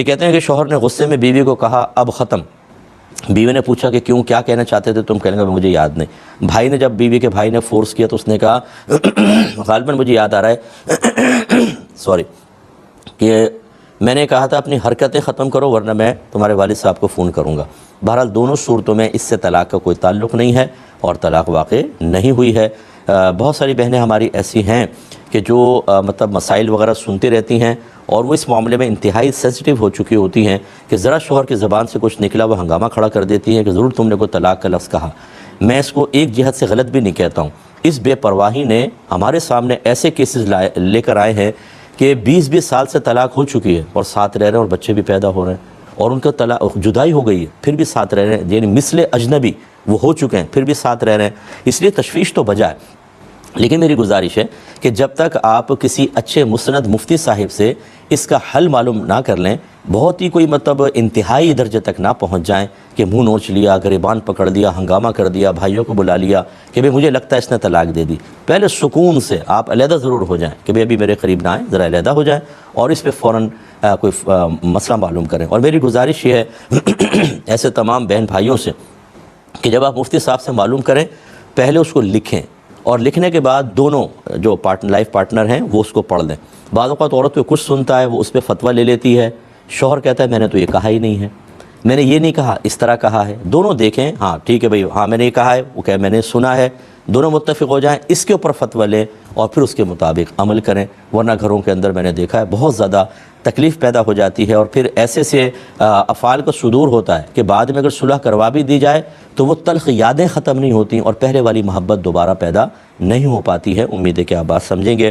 یہ کہتے ہیں کہ شوہر نے غصے میں بیوی کو کہا اب ختم. بیوی نے پوچھا کہ کیوں، کیا کہنا چاہتے تھے تم؟ کہنے لگا مجھے یاد نہیں. بھائی نے جب بیوی کے بھائی نے فورس کیا تو اس نے کہا غالباً مجھے یاد آ رہا ہے سوری، کہ میں نے کہا تھا اپنی حرکتیں ختم کرو ورنہ میں تمہارے والد صاحب کو فون کروں گا. بہرحال دونوں صورتوں میں اس سے طلاق کا کوئی تعلق نہیں ہے اور طلاق واقع نہیں ہوئی ہے. بہت ساری بہنیں ہماری ایسی ہیں کہ جو مطلب مسائل وغیرہ سنتی رہتی ہیں اور وہ اس معاملے میں انتہائی سینسٹیو ہو چکی ہوتی ہیں کہ ذرا شوہر کی زبان سے کچھ نکلا وہ ہنگامہ کھڑا کر دیتی ہیں کہ ضرور تم نے کوئی طلاق کا لفظ کہا. میں اس کو ایک جہت سے غلط بھی نہیں کہتا ہوں. اس بے پرواہی نے ہمارے سامنے ایسے کیسز لے کر آئے ہیں کہ 20-20 سال سے طلاق ہو چکی ہے اور ساتھ رہ رہے ہیں اور بچے بھی پیدا ہو رہے ہیں اور ان کا طلاق جدائی ہو گئی ہے پھر بھی ساتھ رہ رہے ہیں، یعنی مثل اجنبی وہ ہو چکے ہیں پھر بھی ساتھ رہ رہے ہیں. اس لیے تشویش تو بجائے، لیکن میری گزارش ہے کہ جب تک آپ کسی اچھے مسند مفتی صاحب سے اس کا حل معلوم نہ کر لیں، بہت ہی کوئی مطلب انتہائی درجے تک نہ پہنچ جائیں کہ منہ نوچ لیا، گریبان پکڑ دیا، ہنگامہ کر دیا، بھائیوں کو بلا لیا کہ بھئی مجھے لگتا ہے اس نے طلاق دے دی. پہلے سکون سے آپ علیحدہ ضرور ہو جائیں کہ بھئی ابھی میرے قریب نہ آئیں، ذرا علیحدہ ہو جائیں اور اس پہ فوراً کوئی مسئلہ معلوم کریں. اور میری گزارش یہ ہے ایسے تمام بہن بھائیوں سے کہ جب آپ مفتی صاحب سے معلوم کریں پہلے اس کو لکھیں اور لکھنے کے بعد دونوں جو لائف پارٹنر ہیں وہ اس کو پڑھ لیں. بعض اوقات عورت پہ کچھ سنتا ہے وہ اس پہ فتویٰ لے لیتی ہے، شوہر کہتا ہے میں نے تو یہ کہا ہی نہیں ہے، میں نے یہ نہیں کہا، اس طرح کہا ہے. دونوں دیکھیں، ہاں ٹھیک ہے بھئی، ہاں میں نے یہ کہا ہے، وہ کہ میں نے سنا ہے، دونوں متفق ہو جائیں، اس کے اوپر فتویٰ لیں اور پھر اس کے مطابق عمل کریں. ورنہ گھروں کے اندر میں نے دیکھا ہے بہت زیادہ تکلیف پیدا ہو جاتی ہے اور پھر ایسے سے افعال کا صدور ہوتا ہے کہ بعد میں اگر صلح کروا بھی دی جائے تو وہ تلخ یادیں ختم نہیں ہوتی اور پہلے والی محبت دوبارہ پیدا نہیں ہو پاتی ہے. امید ہے کہ آپ بات سمجھیں گے.